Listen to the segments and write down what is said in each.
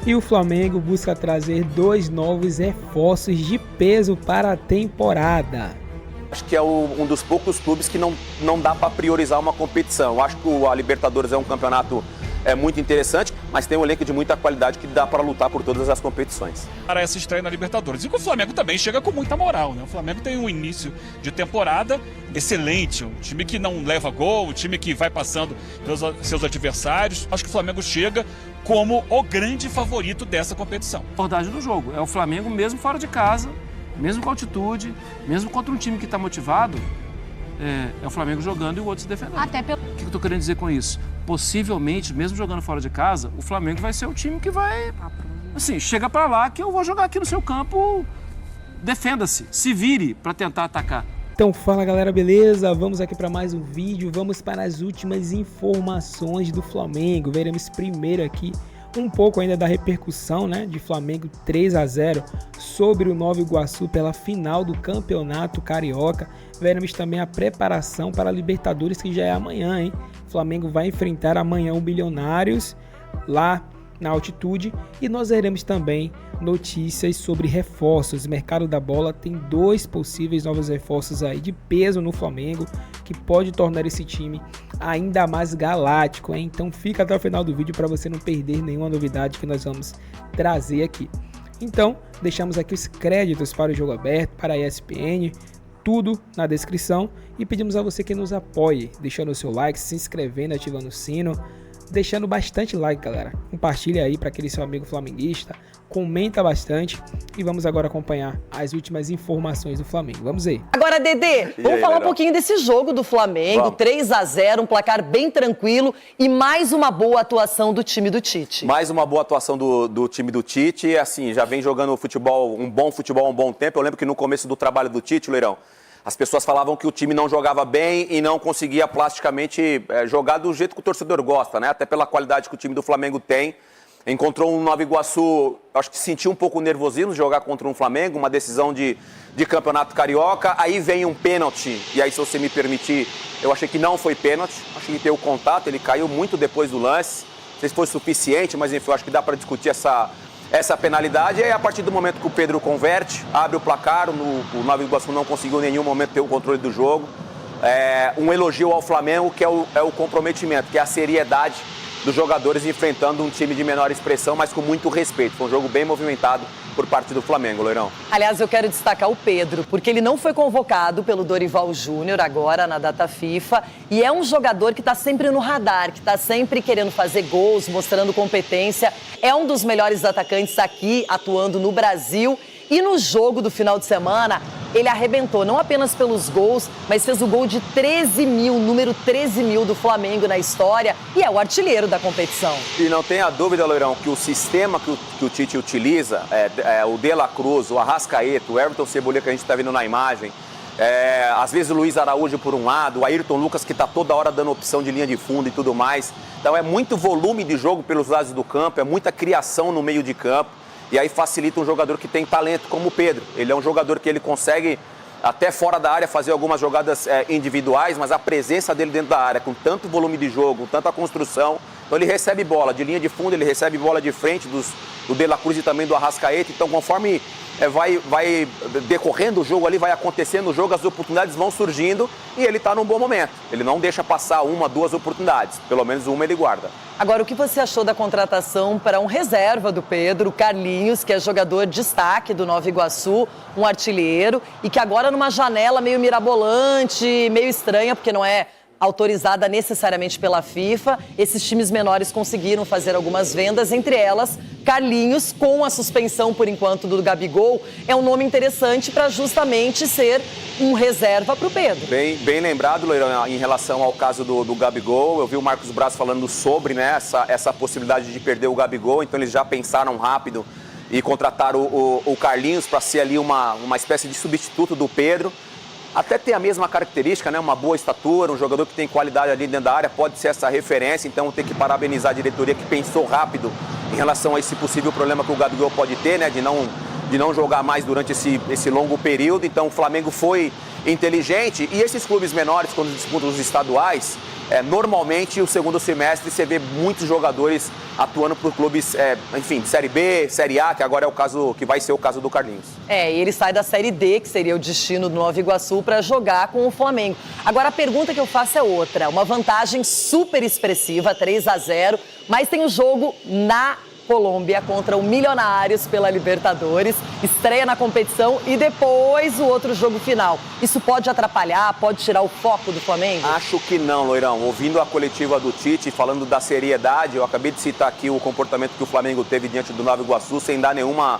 E o Flamengo busca trazer 2 novos reforços de peso para a temporada. Acho que é um dos poucos clubes que não dá para priorizar uma competição. Eu acho que a Libertadores é um campeonato muito interessante, mas tem um elenco de muita qualidade que dá para lutar por todas as competições. Para essa estreia na Libertadores. E que o Flamengo também chega com muita moral, né? O Flamengo tem um início de temporada excelente, um time que não leva gol, um time que vai passando pelos seus adversários. Acho que o Flamengo chega como o grande favorito dessa competição. A abordagem do jogo é o Flamengo mesmo fora de casa, mesmo com altitude, mesmo contra um time que está motivado, é o Flamengo jogando e o outro se defendendo. O que eu estou querendo dizer com isso? Possivelmente, mesmo jogando fora de casa, o Flamengo vai ser o time que vai, assim, chega para lá que eu vou jogar aqui no seu campo, defenda-se, se vire para tentar atacar. Então fala galera, beleza? Vamos aqui para mais um vídeo, vamos para as últimas informações do Flamengo. Veremos primeiro aqui um pouco ainda da repercussão, né, de Flamengo 3-0 sobre o Nova Iguaçu pela final do Campeonato Carioca. Veremos também a preparação para a Libertadores, que já é amanhã, hein? O Flamengo vai enfrentar amanhã o Milionários lá na altitude, e nós veremos também notícias sobre reforços. O mercado da bola tem 2 possíveis novos reforços aí de peso no Flamengo, que pode tornar esse time ainda mais galáctico, hein? Então fica até o final do vídeo para você não perder nenhuma novidade que nós vamos trazer aqui. Então deixamos aqui os créditos para o Jogo Aberto, para a ESPN, tudo na descrição, e pedimos a você que nos apoie, deixando o seu like, se inscrevendo, ativando o sino, deixando bastante like, galera. Compartilha aí para aquele seu amigo flamenguista, comenta bastante, e vamos agora acompanhar as últimas informações do Flamengo. Vamos aí. Agora, Dedê, vamos falar um pouquinho desse jogo do Flamengo, 3-0, um placar bem tranquilo e mais uma boa atuação do time do Tite. Mais uma boa atuação do time do Tite, assim, já vem jogando futebol, um bom futebol há um bom tempo. Eu lembro que no começo do trabalho do Tite, Leirão, as pessoas falavam que o time não jogava bem e não conseguia plasticamente jogar do jeito que o torcedor gosta, né? Até pela qualidade que o time do Flamengo tem. Encontrou um Nova Iguaçu, acho que sentiu um pouco o nervosismo de jogar contra um Flamengo, uma decisão de campeonato carioca. Aí vem um pênalti, e aí, se você me permitir, eu achei que não foi pênalti. Acho que ele teve o contato, ele caiu muito depois do lance. Não sei se foi suficiente, mas enfim, eu acho que dá para discutir essa penalidade. E aí, a partir do momento que o Pedro converte, abre o placar, o Nova Iguaçu não conseguiu em nenhum momento ter o controle do jogo. Um elogio ao Flamengo, que é o comprometimento, que é a seriedade dos jogadores enfrentando um time de menor expressão, mas com muito respeito. Foi um jogo bem movimentado por parte do Flamengo, Loirão. Aliás, eu quero destacar o Pedro, porque ele não foi convocado pelo Dorival Júnior agora na data FIFA, e é um jogador que está sempre no radar, que está sempre querendo fazer gols, mostrando competência. É um dos melhores atacantes aqui, atuando no Brasil. E no jogo do final de semana, ele arrebentou, não apenas pelos gols, mas fez o gol de 13 mil, número 13 mil do Flamengo na história, e é o artilheiro da competição. E não tenha dúvida, Loirão, que o sistema que o Tite utiliza, o De La Cruz, o Arrascaeta, o Everton Cebolinha, que a gente está vendo na imagem, às vezes o Luiz Araújo por um lado, o Ayrton Lucas, que está toda hora dando opção de linha de fundo e tudo mais. Então é muito volume de jogo pelos lados do campo, é muita criação no meio de campo. E aí facilita um jogador que tem talento como o Pedro. Ele é um jogador que ele consegue, até fora da área, fazer algumas jogadas individuais, mas a presença dele dentro da área, com tanto volume de jogo, tanta construção, então ele recebe bola de linha de fundo, ele recebe bola de frente do De La Cruz e também do Arrascaeta. Então, conforme vai decorrendo o jogo ali, vai acontecendo o jogo, as oportunidades vão surgindo e ele está num bom momento. Ele não deixa passar 1, 2 oportunidades, pelo menos uma ele guarda. Agora, o que você achou da contratação para um reserva do Pedro, Carlinhos, que é jogador destaque do Nova Iguaçu, um artilheiro, e que agora numa janela meio mirabolante, meio estranha, porque não é autorizada necessariamente pela FIFA, esses times menores conseguiram fazer algumas vendas, entre elas Carlinhos, com a suspensão por enquanto do Gabigol, é um nome interessante para justamente ser um reserva para o Pedro. Bem lembrado, Leirão, em relação ao caso do Gabigol. Eu vi o Marcos Braz falando sobre, né, essa possibilidade de perder o Gabigol, então eles já pensaram rápido e contrataram o Carlinhos para ser ali uma espécie de substituto do Pedro. Até tem a mesma característica, né? Uma boa estatura, um jogador que tem qualidade ali dentro da área, pode ser essa referência. Então tem que parabenizar a diretoria que pensou rápido em relação a esse possível problema que o Gabigol pode ter, né? De não de não jogar mais durante esse longo período. Então o Flamengo foi inteligente, e esses clubes menores, quando disputam os estaduais, normalmente o segundo semestre você vê muitos jogadores atuando por clubes, enfim, de Série B, Série A, que agora é o caso, que vai ser o caso do Carlinhos. E ele sai da Série D, que seria o destino do Nova Iguaçu, para jogar com o Flamengo. Agora a pergunta que eu faço é outra, uma vantagem super expressiva, 3-0, mas tem o jogo na Colômbia contra o Milionários pela Libertadores, estreia na competição e depois o outro jogo final. Isso pode atrapalhar, pode tirar o foco do Flamengo? Acho que não, Loirão. Ouvindo a coletiva do Tite, falando da seriedade, eu acabei de citar aqui o comportamento que o Flamengo teve diante do Nova Iguaçu, sem dar nenhuma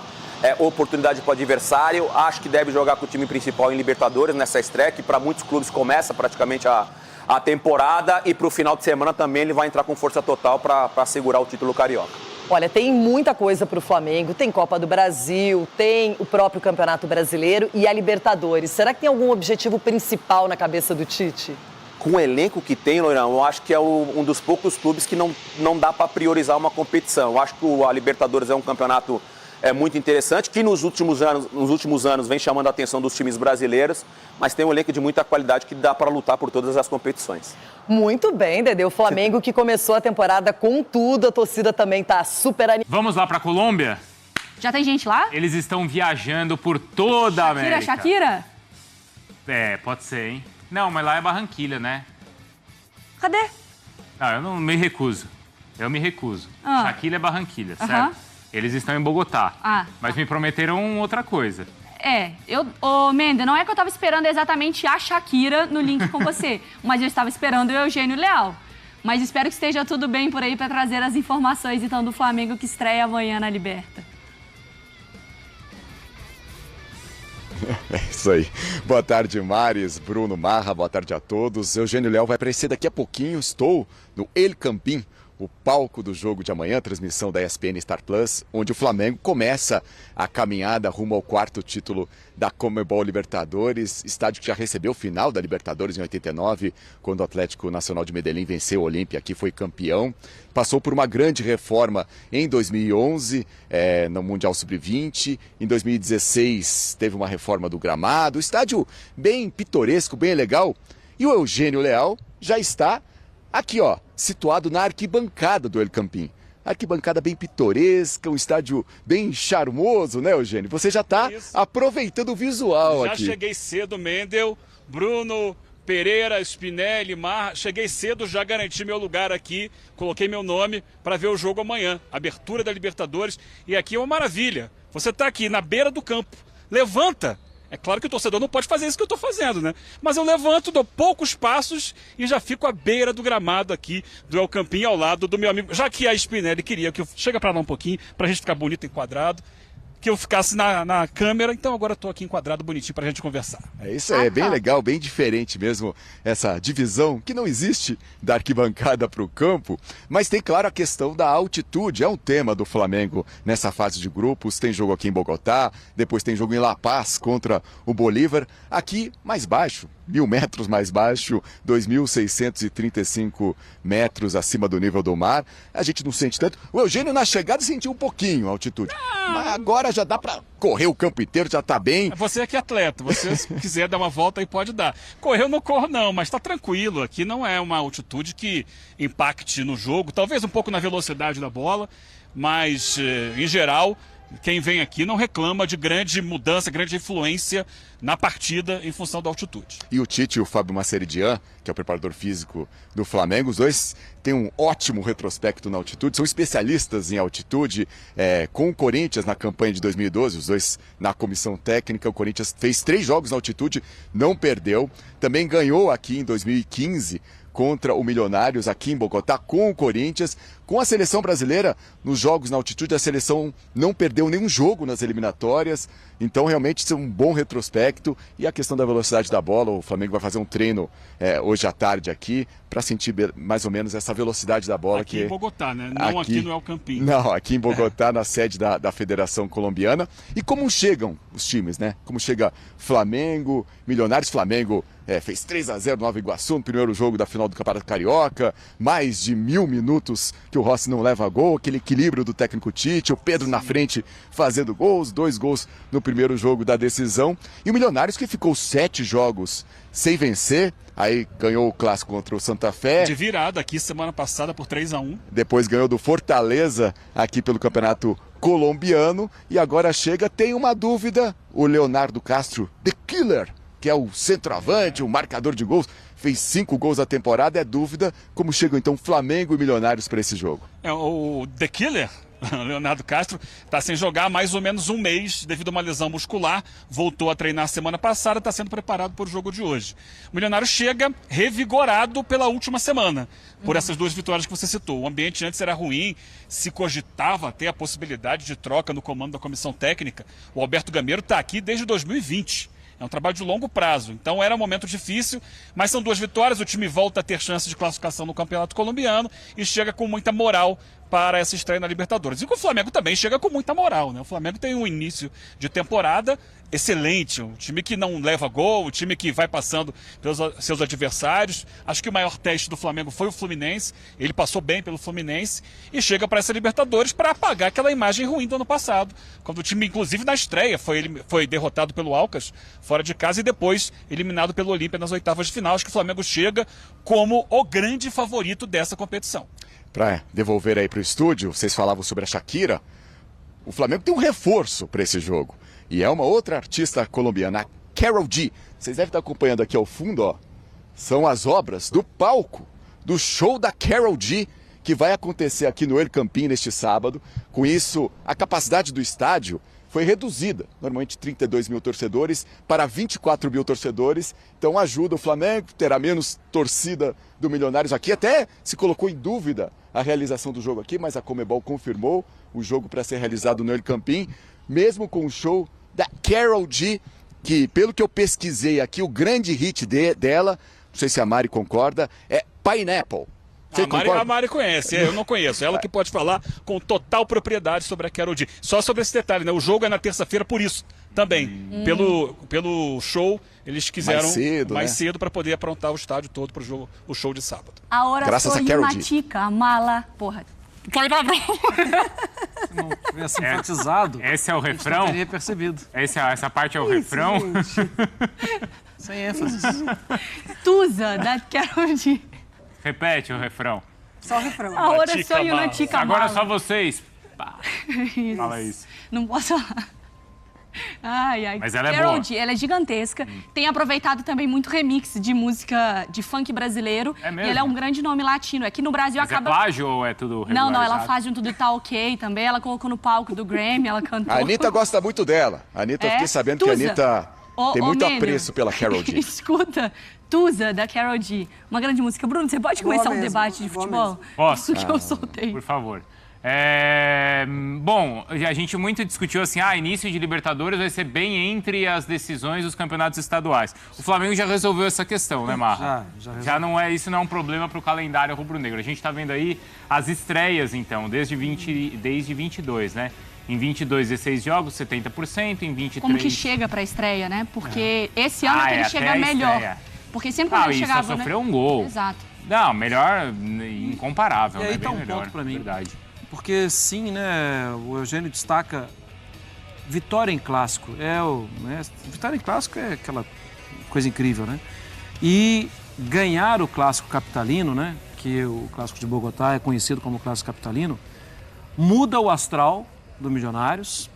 oportunidade para o adversário. Acho que deve jogar com o time principal em Libertadores nessa estreia, que para muitos clubes começa praticamente a temporada, e para o final de semana também ele vai entrar com força total para segurar o título carioca. Olha, tem muita coisa para o Flamengo, tem Copa do Brasil, tem o próprio Campeonato Brasileiro e a Libertadores. Será que tem algum objetivo principal na cabeça do Tite? Com o elenco que tem, Loirão, eu acho que é um dos poucos clubes que não dá para priorizar uma competição. Eu acho que a Libertadores é um campeonato muito interessante, que nos últimos anos vem chamando a atenção dos times brasileiros, mas tem um elenco de muita qualidade que dá para lutar por todas as competições. Muito bem, Dedê. O Flamengo que começou a temporada com tudo, a torcida também está super animada. Vamos lá para Colômbia? Já tem gente lá? Eles estão viajando por toda a América. Shakira? Pode ser, hein? Não, mas lá é Barranquilha, né? Cadê? Não, eu não me recuso. Eu me recuso. Shakira é Barranquilha, certo? Eles estão em Bogotá. Mas me prometeram outra coisa. Mendes, não é que eu estava esperando exatamente a Shakira no link com você, mas eu estava esperando o Eugênio Leal. Mas espero que esteja tudo bem por aí para trazer as informações, então, do Flamengo que estreia amanhã na Liberta. É isso aí. Boa tarde, Maris, Bruno, Marra, boa tarde a todos. Eugênio Leal vai aparecer daqui a pouquinho. Estou no El Campín, o palco do jogo de amanhã, transmissão da ESPN Star Plus, onde o Flamengo começa a caminhada rumo ao quarto título da Conmebol Libertadores, estádio que já recebeu o final da Libertadores em 89, quando o Atlético Nacional de Medellín venceu o Olímpia, aqui foi campeão. Passou por uma grande reforma em 2011, no Mundial Sub-20. Em 2016 teve uma reforma do gramado, estádio bem pitoresco, bem legal. E o Eugênio Leal já está aqui, ó, situado na arquibancada do El Campín. Arquibancada bem pitoresca, um estádio bem charmoso, né, Eugênio? Você já está aproveitando o visual aqui. Já cheguei cedo, Mendel, Bruno, Pereira, Spinelli, Mar. Cheguei cedo, já garanti meu lugar aqui, coloquei meu nome para ver o jogo amanhã. Abertura da Libertadores. E aqui é uma maravilha. Você está aqui na beira do campo. Levanta! É claro que o torcedor não pode fazer isso que eu estou fazendo, né? Mas eu levanto, dou poucos passos e já fico à beira do gramado aqui do El Campín, ao lado do meu amigo. Já que a Spinelli queria que eu... Chega para lá um pouquinho, para a gente ficar bonito, enquadrado. Que eu ficasse na câmera, então agora eu tô aqui enquadrado bonitinho pra gente conversar. Isso é bem legal, bem diferente mesmo, essa divisão que não existe da arquibancada para o campo, mas tem, claro, a questão da altitude, é um tema do Flamengo nessa fase de grupos. Tem jogo aqui em Bogotá, depois tem jogo em La Paz contra o Bolívar, aqui mais baixo, 1.000 metros mais baixo, 2.635 metros acima do nível do mar. A gente não sente tanto. O Eugênio na chegada sentiu um pouquinho a altitude, mas agora já dá para correr o campo inteiro, já tá bem. Você é que é atleta, você se quiser dar uma volta aí pode dar. Correr eu não corro não, mas tá tranquilo, aqui não é uma altitude que impacte no jogo, talvez um pouco na velocidade da bola, mas em geral quem vem aqui não reclama de grande mudança, grande influência na partida em função da altitude. E o Tite e o Fábio Maceridian, que é o preparador físico do Flamengo, os dois têm um ótimo retrospecto na altitude, são especialistas em altitude, com o Corinthians na campanha de 2012, os dois na comissão técnica. O Corinthians fez 3 jogos na altitude, não perdeu, também ganhou aqui em 2015, contra o Milionários aqui em Bogotá, com o Corinthians. Com a seleção brasileira, nos jogos na altitude, a seleção não perdeu nenhum jogo nas eliminatórias. Então, realmente, isso é um bom retrospecto. E a questão da velocidade da bola, o Flamengo vai fazer um treino hoje à tarde aqui, para sentir mais ou menos essa velocidade da bola. Aqui em Bogotá, né? Não aqui no El Campín. Não, aqui em Bogotá, na sede da Federação Colombiana. E como chegam os times, né? Como chega Flamengo, Milionários. Flamengo fez 3-0 no Nova Iguaçu, no primeiro jogo da final do Campeonato Carioca. Mais de 1.000 minutos que o Rossi não leva gol, aquele equilíbrio do técnico Tite, o Pedro na frente fazendo gols, 2 gols no primeiro jogo da decisão. E o Milionários que ficou 7 jogos sem vencer, aí ganhou o clássico contra o Santa Fé. De virada aqui semana passada por 3-1. Depois ganhou do Fortaleza aqui pelo Campeonato Colombiano e agora chega, tem uma dúvida, o Leonardo Castro, The Killer, que é o centroavante, o marcador de gols, fez 5 gols na temporada, é dúvida como chegam então Flamengo e Milionários para esse jogo. O The Killer, Leonardo Castro, está sem jogar há mais ou menos um mês devido a uma lesão muscular, voltou a treinar semana passada, está sendo preparado para o jogo de hoje. O Milionário chega revigorado pela última semana, por essas 2 vitórias que você citou. O ambiente antes era ruim, se cogitava até a possibilidade de troca no comando da comissão técnica. O Alberto Gameiro está aqui desde 2020. É um trabalho de longo prazo, então era um momento difícil, mas são 2 vitórias, o time volta a ter chance de classificação no Campeonato Colombiano e chega com muita moral para essa estreia na Libertadores. E o Flamengo também chega com muita moral, né? O Flamengo tem um início de temporada excelente, um time que não leva gol, um time que vai passando pelos seus adversários. Acho que o maior teste do Flamengo foi o Fluminense, ele passou bem pelo Fluminense e chega para essa Libertadores para apagar aquela imagem ruim do ano passado, quando o time, inclusive na estreia, foi derrotado pelo Alcas fora de casa e depois eliminado pelo Olímpia nas oitavas de final. Acho que o Flamengo chega como o grande favorito dessa competição. Para devolver aí para o estúdio, vocês falavam sobre a Shakira, o Flamengo tem um reforço para esse jogo. E é uma outra artista colombiana, a Karol G. Vocês devem estar acompanhando aqui ao fundo, ó. São as obras do palco do show da Karol G, que vai acontecer aqui no El Campín neste sábado. Com isso, a capacidade do estádio foi reduzida, normalmente 32 mil torcedores para 24 mil torcedores. Então ajuda o Flamengo, terá menos torcida do Milionários aqui. Até se colocou em dúvida a realização do jogo aqui, mas a Conmebol confirmou o jogo para ser realizado no El Campín, mesmo com o show da Karol G, que pelo que eu pesquisei aqui, o grande hit dela, não sei se a Mari concorda, é Pineapple. A Mari conhece, eu não conheço. Ela que pode falar com total propriedade sobre a Karol G. Só sobre esse detalhe, né? O jogo é na terça-feira por isso também. Pelo show, eles quiseram mais cedo para poder aprontar o estádio todo para o show de sábado. A hora graças a Karol G. A mala, porra. Se não tivesse enfatizado, esse é o refrão? Eu teria percebido. Essa parte é o refrão? Sem ênfase. Tusa, da Karol G. Repete o refrão. Só o refrão. A hora sou eu na tica Agora mala. só vocês. Isso. Fala isso. Não posso falar. Ai. Mas ela é Karol boa. G, ela é gigantesca. Tem aproveitado também muito remix de música de funk brasileiro. É mesmo? E ela é um grande nome latino. Aqui no Brasil Mas acaba... é plágio ou é tudo regularizado? Não, ela faz junto do Tá Ok também. Ela colocou no palco do Grammy, ela cantou. A Anitta gosta muito dela. A Anitta, eu fiquei sabendo que a Anitta tem muito apreço pela Karol G. Escuta, Tusa, da Karol G. Uma grande música. Bruno, você pode começar um debate de futebol? Posso? Isso que eu soltei. Por favor. Bom, a gente muito discutiu assim, início de Libertadores vai ser bem entre as decisões dos campeonatos estaduais. O Flamengo já resolveu essa questão, né, Marra? Já não é, isso não é um problema para o calendário rubro-negro. A gente está vendo aí as estreias, então, desde 22, né? Em 22, 16 jogos, 70%, em 23... Como que chega para a estreia, né? Porque esse ano ele chega melhor. Estreia. Porque sempre quando ele chegava, só sofreu um gol. Exato. Não, melhor, incomparável, E aí né? tá Bem um melhor, ponto para mim. Verdade. Porque sim, né, o Eugênio destaca vitória em clássico. Vitória em clássico é aquela coisa incrível, né? E ganhar o clássico capitalino, né, que o clássico de Bogotá é conhecido como clássico capitalino, muda o astral do Milionários.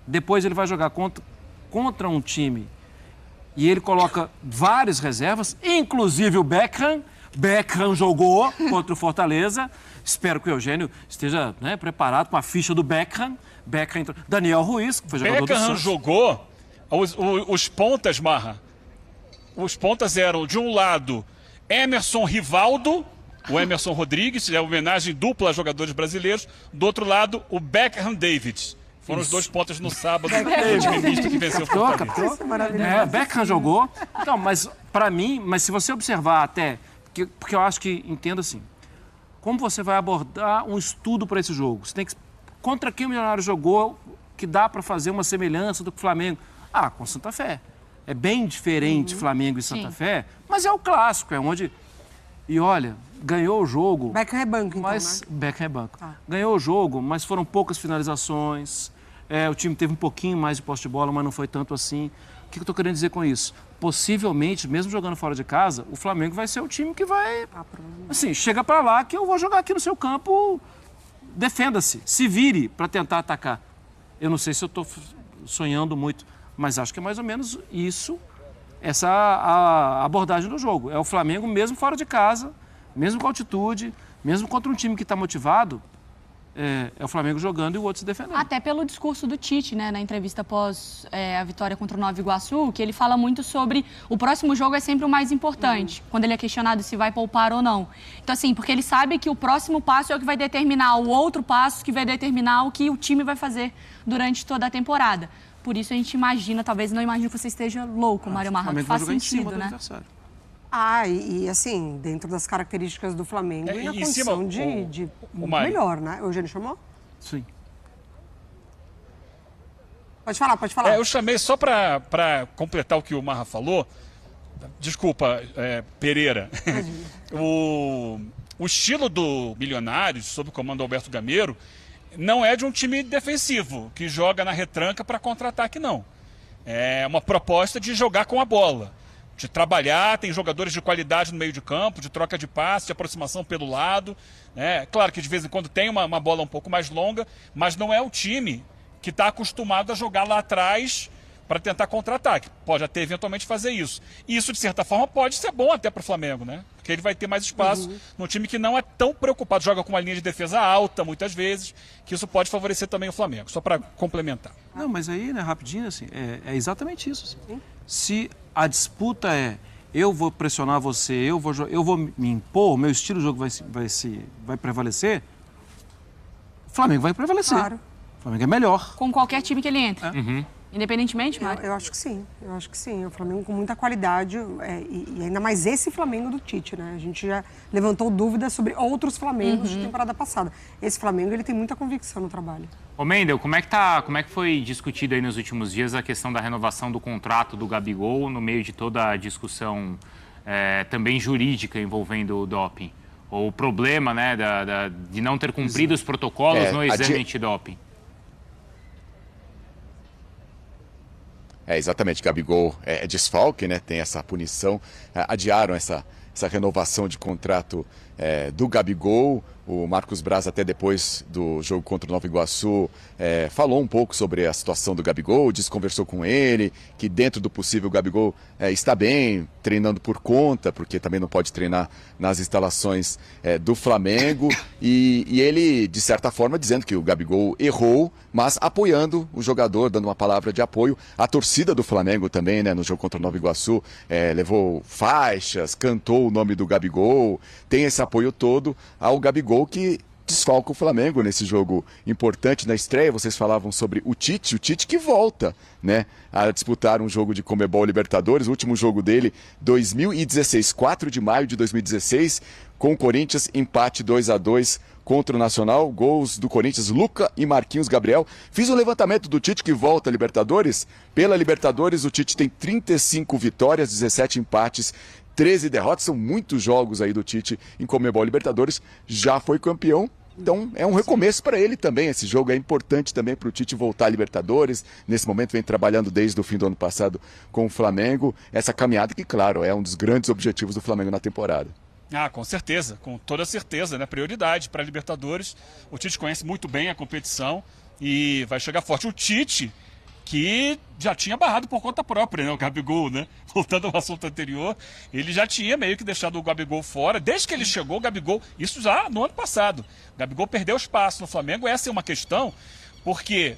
Depois ele vai jogar contra um time e ele coloca várias reservas, inclusive o Beckham. Beckham jogou contra o Fortaleza. Espero que o Eugênio esteja preparado com a ficha do Beckham. Daniel Ruiz, que foi jogador do Santos. Beckham jogou os pontas, Marra. Os pontas eram, de um lado, Emerson Rivaldo, o Emerson Rodrigues, é homenagem dupla a jogadores brasileiros. Do outro lado, o Beckham David. Foram os 2 pontas no sábado, o time misto que venceu o Fortaleza. Beckham jogou. Então, mas para mim, se você observar até, porque eu acho que, entendo assim, como você vai abordar um estudo para esse jogo? Você tem que... Contra quem o Milionário jogou que dá para fazer uma semelhança do que o Flamengo? Com o Santa Fé. É bem diferente Flamengo e Santa Fé, mas é o clássico, é onde... E olha, ganhou o jogo... Beckham é banco, então, mas, né? Beckham é banco. Ganhou o jogo, mas foram poucas finalizações. O time teve um pouquinho mais de posse de bola, mas não foi tanto assim. O que eu estou querendo dizer com isso? Possivelmente, mesmo jogando fora de casa, o Flamengo vai ser o time que vai... Assim, chega para lá que eu vou jogar aqui no seu campo, defenda-se, se vire para tentar atacar. Eu não sei se eu estou sonhando muito, mas acho que é mais ou menos isso, essa a abordagem do jogo. É o Flamengo mesmo fora de casa, mesmo com altitude, mesmo contra um time que está motivado, é o Flamengo jogando e o outro se defendendo. Até pelo discurso do Tite, né, na entrevista após a vitória contra o Nova Iguaçu, que ele fala muito sobre o próximo jogo é sempre o mais importante, quando ele é questionado se vai poupar ou não. Então, assim, porque ele sabe que o próximo passo é o que vai determinar o outro passo, que vai determinar o que o time vai fazer durante toda a temporada. Por isso a gente imagina, talvez não imagine que você esteja louco, Mário Marra, que faz sentido, né? E assim, dentro das características do Flamengo e na condição de melhor, né? O Eugênio chamou? Sim. Pode falar. Eu chamei só para completar o que o Marra falou. Desculpa, Pereira. O estilo do Milionários, sob o comando do Alberto Gameiro, não é de um time defensivo, que joga na retranca para contra-ataque, não. É uma proposta de jogar com a bola, de trabalhar, tem jogadores de qualidade no meio de campo, de troca de passe, de aproximação pelo lado. Claro que de vez em quando tem uma bola um pouco mais longa, mas não é o time que está acostumado a jogar lá atrás para tentar contra-ataque. Pode até eventualmente fazer isso. E isso, de certa forma, pode ser bom até para o Flamengo, né? Porque ele vai ter mais espaço num time que não é tão preocupado, joga com uma linha de defesa alta, muitas vezes, que isso pode favorecer também o Flamengo. Só para complementar. Não, mas aí, né, rapidinho, assim, é exatamente isso. Assim. Se a disputa eu vou pressionar você, eu vou me impor, o meu estilo de jogo vai prevalecer, o Flamengo vai prevalecer. Claro. O Flamengo é melhor. Com qualquer time que ele entra. Independentemente, Mário? Eu acho que sim, É um Flamengo com muita qualidade e ainda mais esse Flamengo do Tite, né? A gente já levantou dúvidas sobre outros Flamengos de temporada passada. Esse Flamengo, ele tem muita convicção no trabalho. Ô Mendel, como é que foi discutido aí nos últimos dias a questão da renovação do contrato do Gabigol no meio de toda a discussão também jurídica envolvendo o doping? Ou o problema, né, de não ter cumprido os protocolos no exame antidoping? Exatamente, Gabigol é desfalque, né? Tem essa punição, adiaram essa renovação de contrato do Gabigol. O Marcos Braz, até depois do jogo contra o Nova Iguaçu, falou um pouco sobre a situação do Gabigol, conversou com ele, que dentro do possível o Gabigol está bem, treinando por conta, porque também não pode treinar nas instalações do Flamengo. E ele, de certa forma, dizendo que o Gabigol errou, mas apoiando o jogador, dando uma palavra de apoio. A torcida do Flamengo também, né, no jogo contra o Nova Iguaçu, levou faixas, cantou o nome do Gabigol, tem esse apoio todo ao Gabigol, que desfalca o Flamengo nesse jogo importante. Na estreia, vocês falavam sobre o Tite que volta, né, a disputar um jogo de Conmebol Libertadores, o último jogo dele, 2016, 4 de maio de 2016, com o Corinthians, empate 2-2 contra o Nacional, gols do Corinthians, Luca e Marquinhos Gabriel. Fiz um levantamento do Tite que volta à Libertadores. Pela Libertadores, o Tite tem 35 vitórias, 17 empates, 13 derrotas, são muitos jogos aí do Tite em Conmebol Libertadores, já foi campeão, então é um recomeço para ele também. Esse jogo é importante também para o Tite voltar à Libertadores. Nesse momento vem trabalhando desde o fim do ano passado com o Flamengo, essa caminhada que, claro, é um dos grandes objetivos do Flamengo na temporada. Com certeza, com toda certeza, né? Prioridade para a Libertadores. O Tite conhece muito bem a competição e vai chegar forte. O Tite, que já tinha barrado por conta própria, né, o Gabigol, né? Voltando ao assunto anterior, ele já tinha meio que deixado o Gabigol fora. Desde que ele chegou, o Gabigol, isso já no ano passado, o Gabigol perdeu espaço no Flamengo. Essa é uma questão, porque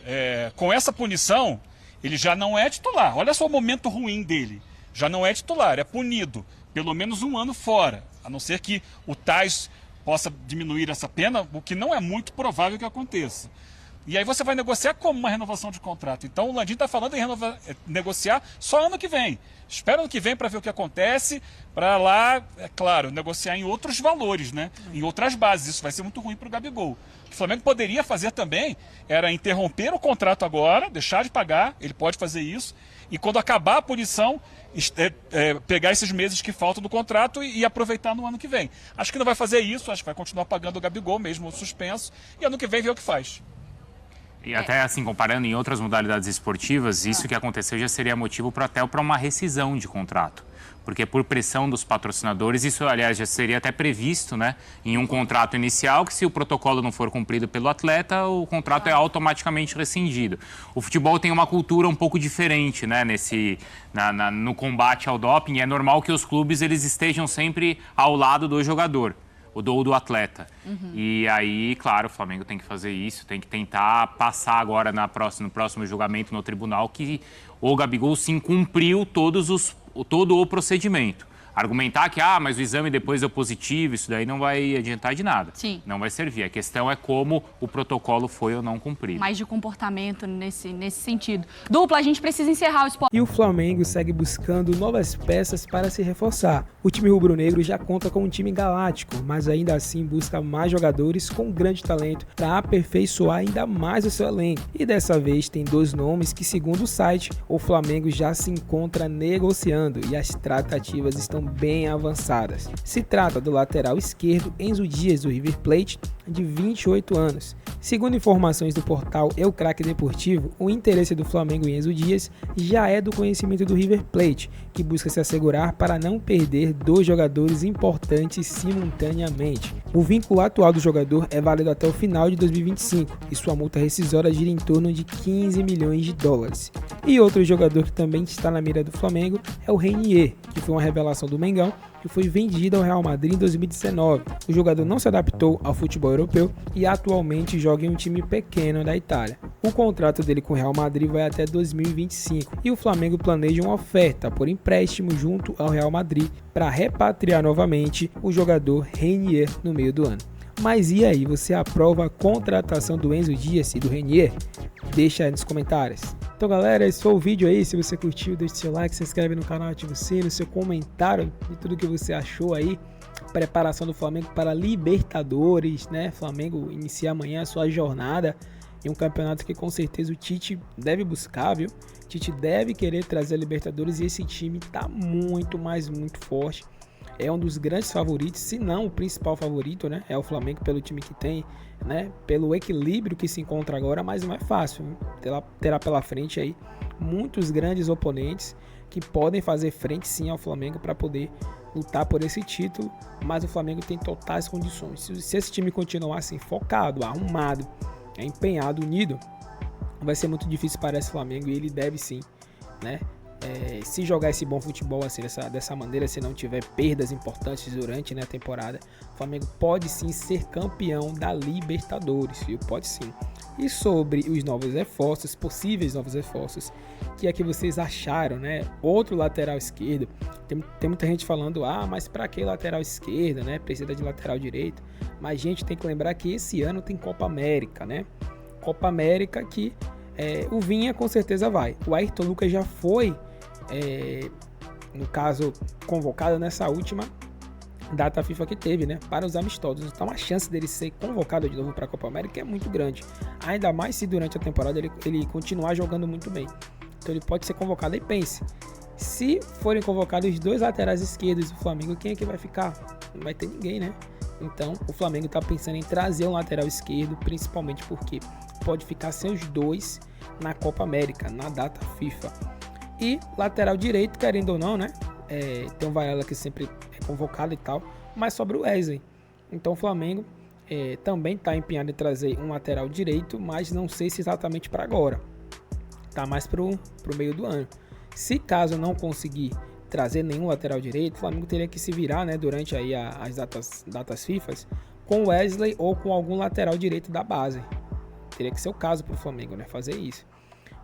com essa punição, ele já não é titular. Olha só o momento ruim dele. Já não é titular, é punido. Pelo menos um ano fora. A não ser que o Tais possa diminuir essa pena, o que não é muito provável que aconteça. E aí você vai negociar como uma renovação de contrato. Então o Landim está falando em negociar só ano que vem. Espera ano que vem para ver o que acontece, para lá, é claro, negociar em outros valores, né? Em outras bases. Isso vai ser muito ruim para o Gabigol. O que o Flamengo poderia fazer também era interromper o contrato agora, deixar de pagar, ele pode fazer isso, e quando acabar a punição, pegar esses meses que faltam do contrato e aproveitar no ano que vem. Acho que não vai fazer isso, acho que vai continuar pagando o Gabigol mesmo, o suspenso, e ano que vem ver o que faz. E até assim, comparando em outras modalidades esportivas, isso que aconteceu já seria motivo para uma rescisão de contrato. Porque por pressão dos patrocinadores, isso, aliás, já seria até previsto, né, em um contrato inicial, que se o protocolo não for cumprido pelo atleta, o contrato é automaticamente rescindido. O futebol tem uma cultura um pouco diferente, né, no combate ao doping. É normal que os clubes eles estejam sempre ao lado do jogador, do atleta. E aí, claro, o Flamengo tem que fazer isso, tem que tentar passar agora no próximo julgamento no tribunal que o Gabigol sim cumpriu todo o procedimento. Argumentar que, mas o exame depois deu positivo, isso daí não vai adiantar de nada. Sim. Não vai servir. A questão é como o protocolo foi ou não cumprido. Mais de comportamento nesse sentido. Dupla, a gente precisa encerrar o esporte. E o Flamengo segue buscando novas peças para se reforçar. O time rubro-negro já conta com um time galáctico, mas ainda assim busca mais jogadores com grande talento para aperfeiçoar ainda mais o seu elenco. E dessa vez tem 2 nomes que, segundo o site, o Flamengo já se encontra negociando e as tratativas estão bem avançadas. Se trata do lateral esquerdo Enzo Dias do River Plate, de 28 anos. Segundo informações do portal El Craque Deportivo, o interesse do Flamengo em Enzo Dias já é do conhecimento do River Plate, que busca se assegurar para não perder 2 jogadores importantes simultaneamente. O vínculo atual do jogador é válido até o final de 2025 e sua multa rescisória gira em torno de 15 milhões de dólares. E outro jogador que também está na mira do Flamengo é o Renier, que foi uma revelação do Mengão, que foi vendido ao Real Madrid em 2019. O jogador não se adaptou ao futebol europeu e atualmente joga em um time pequeno da Itália. O contrato dele com o Real Madrid vai até 2025 e o Flamengo planeja uma oferta por empréstimo junto ao Real Madrid para repatriar novamente o jogador Renier no meio do ano. Mas e aí, você aprova a contratação do Enzo Dias e do Renier? Deixa aí nos comentários. Então galera, esse foi o vídeo aí. Se você curtiu, deixe seu like, se inscreve no canal, ativa o sino, seu comentário de tudo que você achou aí. Preparação do Flamengo para Libertadores, né? Flamengo inicia amanhã a sua jornada em um campeonato que com certeza o Tite deve buscar, viu? O Tite deve querer trazer a Libertadores e esse time tá muito forte. É um dos grandes favoritos, se não o principal favorito, né? É o Flamengo pelo time que tem, né? Pelo equilíbrio que se encontra agora, mas não é fácil. Terá pela frente aí muitos grandes oponentes que podem fazer frente sim ao Flamengo para poder lutar por esse título, mas o Flamengo tem totais condições. Se esse time continuar assim, focado, arrumado, empenhado, unido, vai ser muito difícil para esse Flamengo e ele deve sim, né? Se jogar esse bom futebol assim, dessa maneira, se não tiver perdas importantes durante a temporada, o Flamengo pode sim ser campeão da Libertadores, viu? Pode sim. E sobre os novos reforços, possíveis novos reforços, que é que vocês acharam, né? Outro lateral esquerdo, tem muita gente falando, mas para que lateral esquerda, né? Precisa de lateral direito. Mas gente, tem que lembrar que esse ano tem Copa América, né? Copa América que o Vinha com certeza vai. O Ayrton Lucas já foi, no caso, convocado nessa última data FIFA que teve, né, para os amistosos. Então a chance dele ser convocado de novo para a Copa América é muito grande. Ainda mais se durante a temporada ele continuar jogando muito bem. Então ele pode ser convocado. E pense, se forem convocados os 2 laterais esquerdos do Flamengo, quem é que vai ficar? Não vai ter ninguém, né? Então o Flamengo está pensando em trazer um lateral esquerdo, principalmente porque pode ficar sem os 2 na Copa América, na data FIFA. E lateral direito, querendo ou não, né? Tem o Varela que sempre é convocado e tal, mas sobra o Wesley. Então o Flamengo também está empenhado em trazer um lateral direito, mas não sei se exatamente para agora. Tá mais pro meio do ano. Se caso não conseguir trazer nenhum lateral direito, o Flamengo teria que se virar, né, durante aí as datas FIFA com o Wesley ou com algum lateral direito da base. Teria que ser o caso para o Flamengo, né, fazer isso.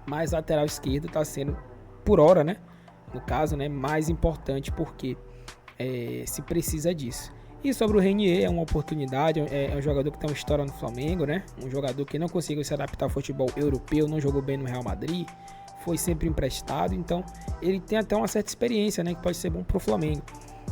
Mas lateral esquerdo está sendo, por hora, né, no caso, né, mais importante porque se precisa disso. E sobre o Renier, é uma oportunidade, é um jogador que tem uma história no Flamengo, né? Um jogador que não conseguiu se adaptar ao futebol europeu, não jogou bem no Real Madrid, foi sempre emprestado, então ele tem até uma certa experiência, né? Que pode ser bom pro Flamengo.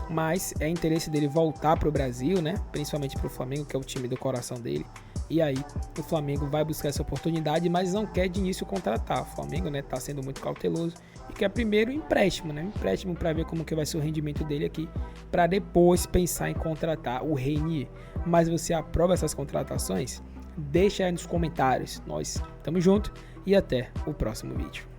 Mas é interesse dele voltar pro Brasil, né? Principalmente pro Flamengo, que é o time do coração dele. E aí o Flamengo vai buscar essa oportunidade, mas não quer de início contratar. O Flamengo, né, tá sendo muito cauteloso e quer primeiro empréstimo, né? Empréstimo para ver como que vai ser o rendimento dele aqui, para depois pensar em contratar o Renier. Mas você aprova essas contratações? Deixa aí nos comentários. Nós estamos juntos e até o próximo vídeo.